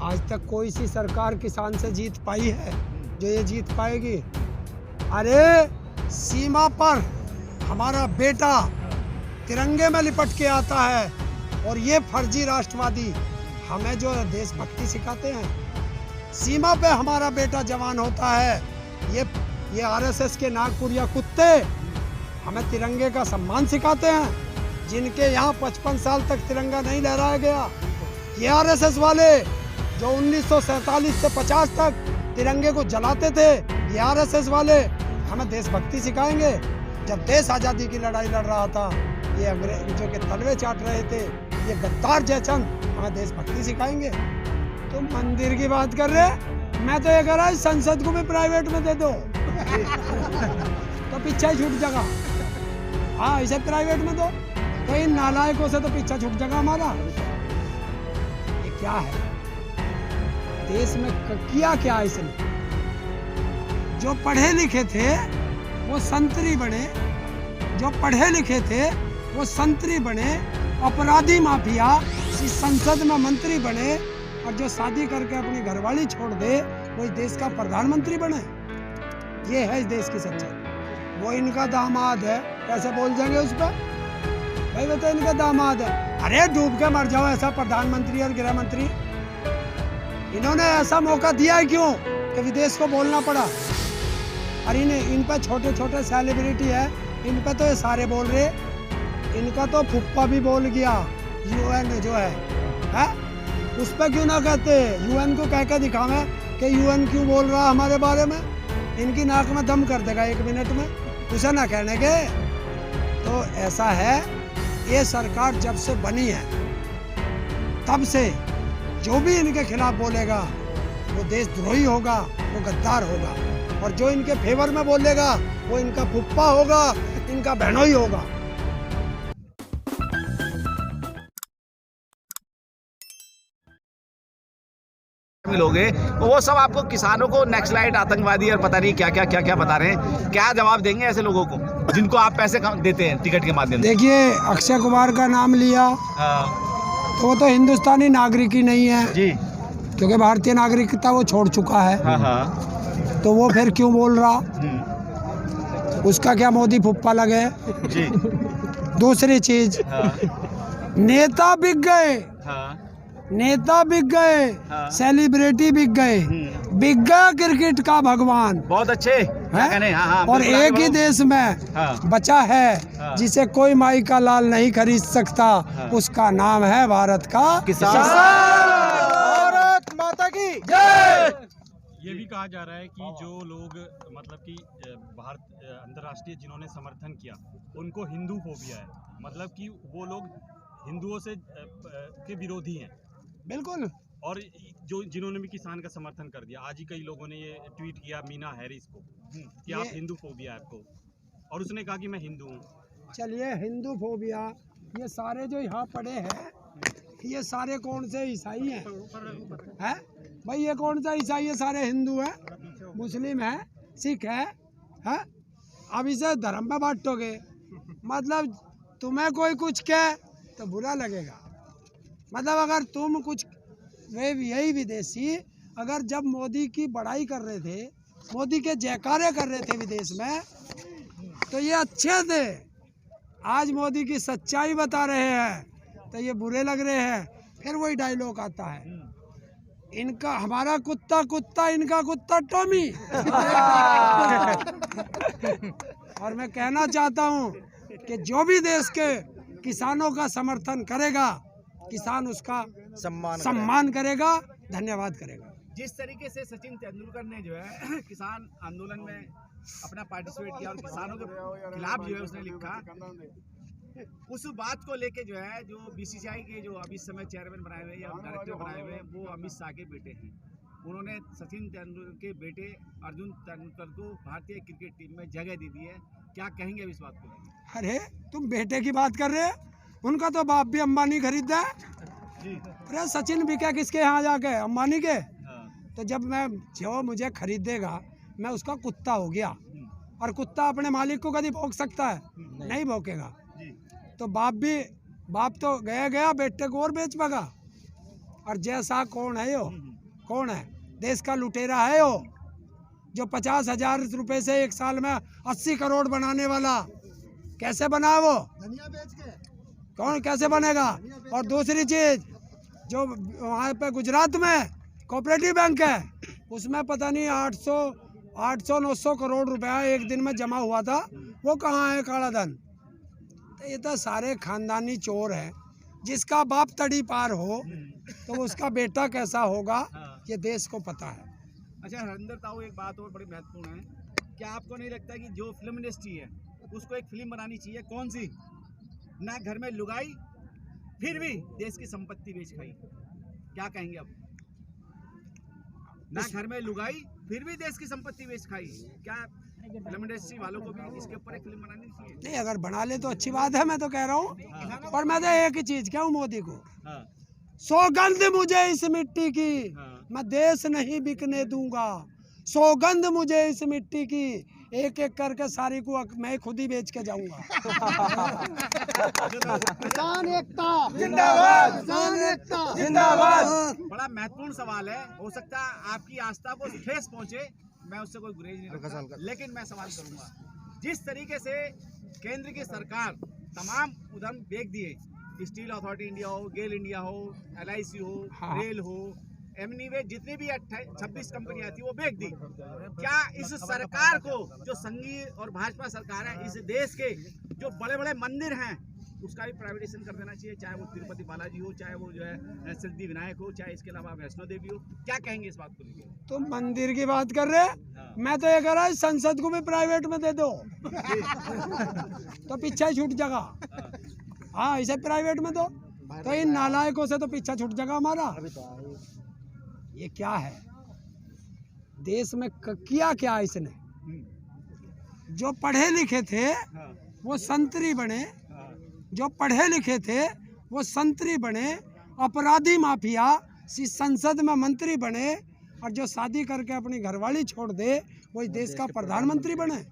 आज तक कोई सी सरकार किसान से जीत पाई है जो ये जीत पाएगी? अरे सीमा पर हमारा बेटा तिरंगे में लिपट के आता है और ये फर्जी राष्ट्रवादी हमें जो देशभक्ति सिखाते हैं। सीमा पे हमारा बेटा जवान होता है, ये आरएसएस के नागपुरिया कुत्ते हमें तिरंगे का सम्मान सिखाते हैं, जिनके यहाँ 55 साल तक तिरंगा नहीं लहराया गया। ये आरएसएस वाले जो 1947 से 50 तक तिरंगे को जलाते थे, ये आरएसएस वाले हमें देशभक्ति सिखाएंगे। जब देश आज़ादी की लड़ाई लड़ रहा था, ये अंग्रेजों के तलवे चाट रहे थे, ये गद्दार जयचंद हमें देशभक्ति सिखाएंगे। तुम मंदिर की बात कर रहे, मैं तो ये कह रहा संसद को भी प्राइवेट में दे दो तो पीछा ही छूट जाएगा। हाँ, इसे प्राइवेट में दो तो इन नालायकों से तो पीछा छूट जाएगा हमारा। ये क्या है देश में, किया क्या इसने? जो पढ़े लिखे थे वो संतरी बने, जो पढ़े लिखे थे वो संतरी बने, अपराधी माफिया संसद में मंत्री बने, और जो शादी करके अपनी घरवाली छोड़ दे वो इस देश का प्रधानमंत्री बने। ये है इस देश की सच्चाई। वो इनका दामाद है, कैसे बोल जाएंगे उस पर? भाई वो तो इनका दामाद है। अरे डूब के मर जाओ ऐसा प्रधानमंत्री और गृह मंत्री। इन्होंने ऐसा मौका दिया है क्यों कि विदेश को बोलना पड़ा? अरे इन पर छोटे छोटे सेलिब्रिटी है, इन पर तो ये सारे बोल रहे। इनका तो फुप्पा भी बोल गया, यूएन जो है उस पर क्यों ना कहते? यूएन को कह के दिखावे कि यूएन क्यों बोल रहा हमारे बारे में। इनकी नाक में दम कर देगा 1 मिनट में, उसे ना कहने के। तो ऐसा है, ये सरकार जब से बनी है तब से जो भी इनके खिलाफ बोलेगा वो देशद्रोही होगा, वो गद्दार होगा, और जो इनके फेवर में बोलेगा वो इनका फुप्पा होगा, इनका बहनोई होगा। मिलोगे तो वो सब आपको किसानों को नक्सलाइट, आतंकवादी और पता नहीं क्या क्या बता रहे हैं। क्या जवाब देंगे ऐसे लोगों को जिनको आप पैसे देते हैं टिकट के माध्यम से? देखिए, अक्षय कुमार का नाम लिया तो वो तो हिंदुस्तानी नागरिक ही नहीं है जी, क्योंकि भारतीय नागरिकता वो छोड़ चुका है। तो वो फिर क्यों बोल रहा? उसका क्या मोदी फुप्पा लगे जी? दूसरी चीज, नेता बिक गए, नेता बिक गए, सेलिब्रिटी बिक गए, बिक गया क्रिकेट का भगवान। बहुत अच्छे है। और एक ही देश में बचा है जिसे कोई माई का लाल नहीं खरीद सकता, उसका नाम है भारत का किसान। भारत माता की जय। ये भी कहा जा रहा है कि जो लोग मतलब कि भारत अंतर्राष्ट्रीय जिन्होंने समर्थन किया उनको हिंदू फोबिया है, मतलब कि वो लोग हिंदुओं से के विरोधी हैं। बिल्कुल। और जो जिन्होंने भी किसान का समर्थन कर दिया, आज ही कई लोगों ने ये ट्वीट किया मीना हैरिस को कि आप हिंदू फोबिया है आपको, और उसने कहा कि मैं हिंदू हूँ। चलिए, हिंदू फोबिया, ये सारे जो यहाँ पड़े हैं ये सारे कौन से ईसाई हैं? भाई ये कौन सा ईसाई है? सारे हिंदू हैं, मुस्लिम है, सिख है? अब इसे धर्म में बांटोगे, मतलब तुम्हें कोई कुछ कहे तो बुरा लगेगा। मतलब अगर तुम कुछ, वे यही विदेशी अगर जब मोदी की बड़ाई कर रहे थे, मोदी के जयकारे कर रहे थे विदेश में, तो ये अच्छे थे। आज मोदी की सच्चाई बता रहे हैं तो ये बुरे लग रहे हैं। फिर वही डायलॉग आता है, इनका हमारा कुत्ता कुत्ता, इनका कुत्ता टॉमी। और मैं कहना चाहता हूँ कि जो भी देश के किसानों का समर्थन करेगा, किसान उसका सम्मान करेगा, धन्यवाद करेगा। जिस तरीके से सचिन तेंदुलकर ने जो है किसान आंदोलन में अपना पार्टिसिपेट किया और किसानों के खिलाफ जो है उसने लिखा, उस बात को लेके जो है जो बीसीसीआई के जो अभी समय चेयरमैन बनाए हुए या डायरेक्टर बनाए हुए हैं वो अमित शाह के बेटे हैं। उन्होंने सचिन तेंदुलकर के बेटे अर्जुन तेंदुलकर को भारतीय क्रिकेट टीम में जगह दे दी है। क्या कहेंगे इस बात को? अरे तुम बेटे की बात कर रहे हैं, उनका तो बाप भी अंबानी खरीदा है। अरे सचिन बिका किसके यहाँ जाके? अंबानी के। तो जब जो मुझे खरीदेगा मैं उसका कुत्ता हो गया, और कुत्ता अपने मालिक को कभी भौंक सकता है? नहीं भौंकेगा। तो बाप तो गया बेटे को और बेच पागा। और जैसा कौन है यो कौन है? देश का लुटेरा है वो, जो 50,000 रुपए से एक साल में 80 करोड़ बनाने वाला। कैसे बना वो? धनिया बेच के। कौन कैसे बनेगा? और दूसरी चीज, जो वहाँ पे गुजरात में कोऑपरेटिव बैंक है, उसमें पता नहीं 800-900 करोड़ रुपया एक दिन में जमा हुआ था। वो कहाँ है काला धन? तो ये तो सारे खानदानी चोर हैं। जिसका बाप तड़ी पार हो तो उसका बेटा कैसा होगा, ये देश को पता है। अच्छा हरिंदर ताऊ, एक बात और बड़ी महत्वपूर्ण है, क्या आपको नहीं लगता कि जो फिल्म इंडस्ट्री है उसको एक फिल्म बनानी चाहिए? कौन सी? ना घर में लुगाई, फिर भी देश की संपत्ति बेच खाई। क्या कहेंगे अब? ना घर में लुगाई, फिर भी देश की संपत्ति बेच खाई। क्या फिल्म इंडस्ट्री वालों को भी इसके ऊपर एक फिल्म बनानी चाहिए? नहीं, अगर बना ले तो अच्छी बात है, मैं तो कह रहा हूँ। पर मैं तो एक ही चीज कहूँ मोदी को, हाँ, सौगंध मुझे इस मिट्टी की, हाँ। मैं देश नहीं बिकने दूंगा। सौगंध मुझे इस मिट्टी की, एक एक करके सारी को मैं खुद ही बेच के जाऊंगा। किसान एकता जिंदाबाद, किसान एकता जिंदाबाद। बड़ा महत्वपूर्ण सवाल है, हो सकता है आपकी आस्था को ठेस पहुंचे, मैं उससे कोई गुरेज नहीं रखता, लेकिन मैं सवाल करूंगा। जिस तरीके से केंद्र की सरकार तमाम उद्यम बेच दिए, स्टील अथॉरिटी इंडिया हो, गेल इंडिया हो, LIC हो, हाँ। रेल हो, एमनीवे, जितनी भी 26 कंपनियां थी वो बेच दी। क्या इस सरकार को, जो संघीय और भाजपा सरकार है, इस देश के जो बड़े बड़े मंदिर हैं उसका भी प्राइवेटाइजेशन कर देना चाहिए? चाहे वो तिरुपति बालाजी हो, चाहे वो जो है सिद्धि विनायक हो, चाहे इसके अलावा वैष्णो देवी हो। क्या कहेंगे इस बात को लेकर? तो मंदिर की बात कर रहे, मैं तो ये कह रहा हूँ संसद को भी प्राइवेट में दे दो तो पीछा छूट जाएगा। हाँ, इसे प्राइवेट में दो तो इन नालायकों से तो पीछा छूट जाएगा हमारा। ये क्या है देश में? किया क्या इसने? जो पढ़े लिखे थे वो संतरी बने, जो पढ़े लिखे थे वो संतरी बने, अपराधी माफिया संसद में मंत्री बने, और जो शादी करके अपनी घरवाली छोड़ दे वो इस देश का प्रधानमंत्री बने।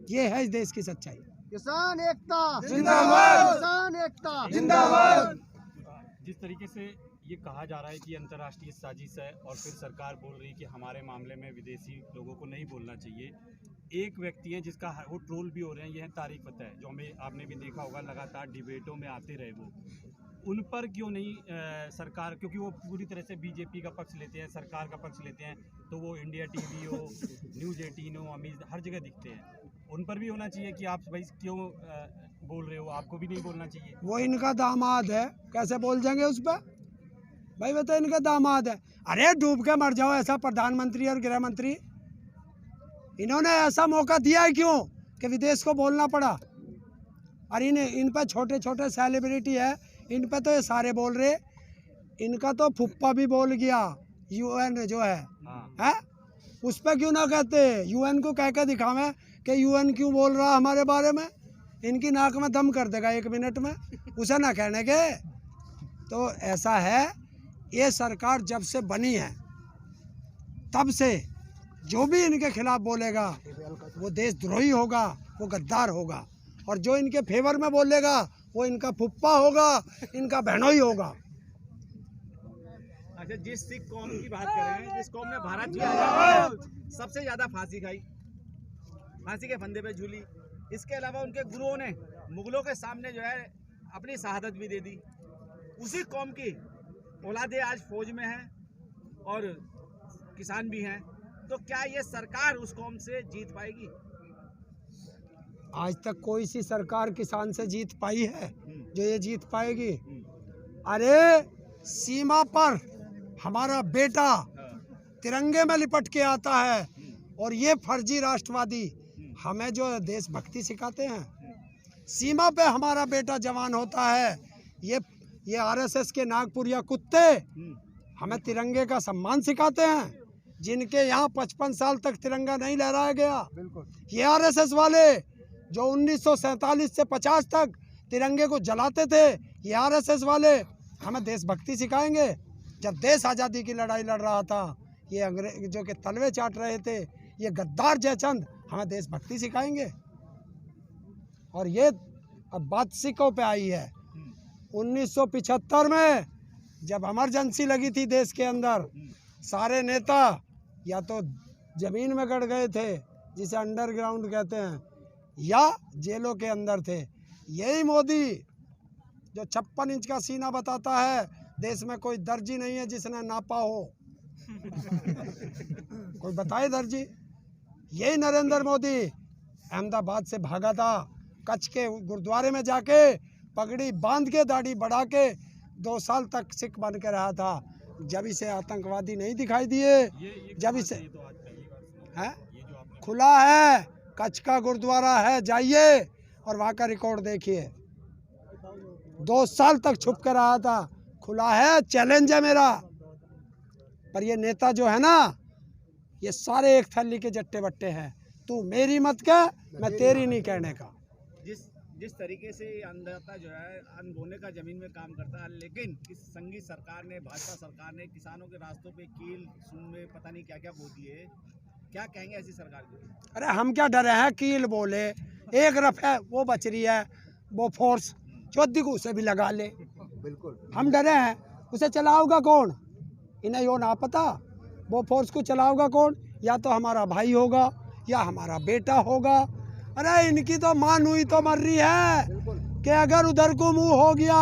ये है इस देश की सच्चाई। किसान एकता जिंदाबाद, किसान एकता जिंदाबाद। जिस तरीके से ये कहा जा रहा है कि अंतर्राष्ट्रीय साजिश है, और फिर सरकार बोल रही है कि हमारे मामले में विदेशी लोगों को नहीं बोलना चाहिए। एक व्यक्ति है जिसका वो ट्रोल भी हो रहे हैं, ये है तारिक फतेह, जो हमें आपने भी देखा होगा लगातार डिबेटों में आते रहे। वो उन पर क्यों नहीं सरकार, क्योंकि वो पूरी तरह से बीजेपी का पक्ष लेते हैं, सरकार का पक्ष लेते हैं, तो वो इंडिया TV हो, न्यूज़ 18 हो, अमीर हर जगह दिखते हैं। उन पर भी होना चाहिए कि आप भाई क्यों बोल रहे हो, आपको भी नहीं बोलना चाहिए? वो इनका दामाद है, कैसे बोल जाएंगे उस पर? भाई वो तो इनका दामाद है। अरे डूब के मर जाओ ऐसा प्रधानमंत्री और गृह मंत्री। इन्होंने ऐसा मौका दिया है क्यों कि विदेश को बोलना पड़ा? और इन पे छोटे छोटे सेलिब्रिटी है, इन पे तो ये सारे बोल रहे। इनका तो फुप्पा भी बोल गया, UN जो है उस पर क्यों ना कहते? UN को कह के दिखावे कि UN क्यों बोल रहा हमारे बारे में। इनकी नाक में दम कर देगा 1 मिनट में, उसे ना कहने के। तो ऐसा है, ये सरकार जब से बनी है तब से जो भी इनके खिलाफ बोलेगा वो देशद्रोही होगा, वो गद्दार होगा, और जो इनके फेवर में बोलेगा वो इनका फुप्पा होगा, इनका बहनोई होगा। अच्छा, जिस सिख कौम की बात कर रहे हैं, जिस कौम ने भारत की आजादी सबसे ज्यादा फांसी खाई, फांसी के फंदे पे झूली, इसके अलावा उनके गुरुओं ने मुगलों के सामने जो है अपनी शहादत भी दे दी, उसी कौम की औलादे आज फौज में हैं और किसान भी हैं, तो क्या ये सरकार उस कौम से जीत पाएगी? आज तक कोई सी सरकार किसान से जीत पाई है जो ये जीत पाएगी? अरे सीमा पर हमारा बेटा तिरंगे में लिपट के आता है, और ये फर्जी राष्ट्रवादी हमें जो देशभक्ति सिखाते हैं। सीमा पे हमारा बेटा जवान होता है, ये RSS के नागपुरिया कुत्ते हमें तिरंगे का सम्मान सिखाते हैं, जिनके यहाँ 55 साल तक तिरंगा नहीं लहराया गया। ये RSS वाले जो 1947 से 50 तक तिरंगे को जलाते थे, ये RSS वाले हमें देशभक्ति सिखाएंगे। जब देश आज़ादी की लड़ाई लड़ रहा था, ये अंग्रेजों के तलवे चाट रहे थे, ये गद्दार जयचंद हमें देशभक्ति सिखाएंगे। और ये अब बात सिक्कों पे आई है। 1975 में जब इमरजेंसी लगी थी देश के अंदर, सारे नेता या तो जमीन में गड़ गए थे, जिसे अंडरग्राउंड कहते हैं, या जेलों के अंदर थे। यही मोदी जो 56 इंच का सीना बताता है, देश में कोई दर्जी नहीं है जिसने नापा हो। कोई बताए दर्जी? यही नरेंद्र मोदी अहमदाबाद से भागा था, कच्छ के गुरुद्वारे में जाके पगड़ी बांध के दाढ़ी बढ़ा के 2 साल तक सिख बन के रहा था। जब इसे आतंकवादी नहीं दिखाई दिए, जब इसे है खुला है, कच्छ का गुरुद्वारा है, जाइए और वहाँ का रिकॉर्ड देखिए। 2 साल तक छुप कर रहा था, खुला है, चैलेंज है मेरा। पर ये नेता जो है ना, ये सारे एक थैली के जट्टे बट्टे हैं। तू मेरी मत कह, मैं तेरी नहीं कहने का। जिस तरीके से अन्नदाता जो है अन्न बोने का जमीन में काम करता है, लेकिन इस संघी सरकार ने, भाजपा सरकार ने किसानों के रास्तों पे कील सुन में पता नहीं क्या क्या बो दिए। क्या कहेंगे ऐसी सरकार को? अरे हम क्या डरे हैं कील बोले? एक रफ है वो बच रही है, वो फोर्स चौथी को उसे भी लगा ले। बिल्कुल हम डरे हैं, उसे चलाओगा कौन? इन्हें यो ना पता वो फोर्स को चलाओगा कौन? या तो हमारा भाई होगा या हमारा बेटा होगा। अरे इनकी तो मान हुई तो मर रही है कि अगर उधर को मुंह हो गया,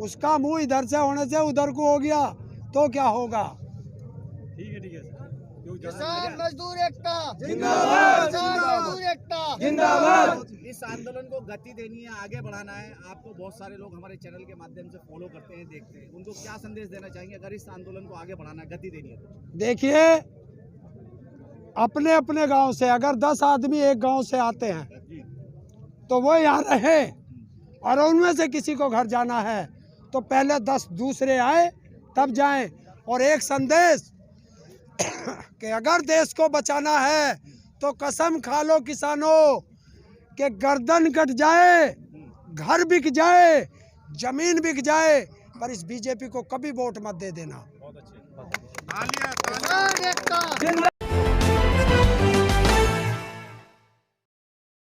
उसका मुंह इधर से होने से उधर को हो गया तो क्या होगा? ठीक है सर। किसान मजदूर एकता जिंदाबाद, किसान मजदूर एकता जिंदाबाद। इस आंदोलन को गति देनी है, आगे बढ़ाना है। आपको बहुत सारे लोग हमारे चैनल के माध्यम से फॉलो करते हैं, देखते हैं, उनको क्या संदेश देना चाहेंगे अगर इस आंदोलन को आगे बढ़ाना है, गति देनी है तो? देखिए, अपने अपने गांव से अगर 10 आदमी एक गांव से आते हैं तो वो यहाँ रहे, और उनमें से किसी को घर जाना है तो पहले 10 दूसरे आए तब जाएं। और एक संदेश कि अगर देश को बचाना है तो कसम खा लो किसानों कि गर्दन कट जाए, घर बिक जाए, जमीन बिक जाए, पर इस बीजेपी को कभी वोट मत दे देना। बहुत अच्छे। किसान एकता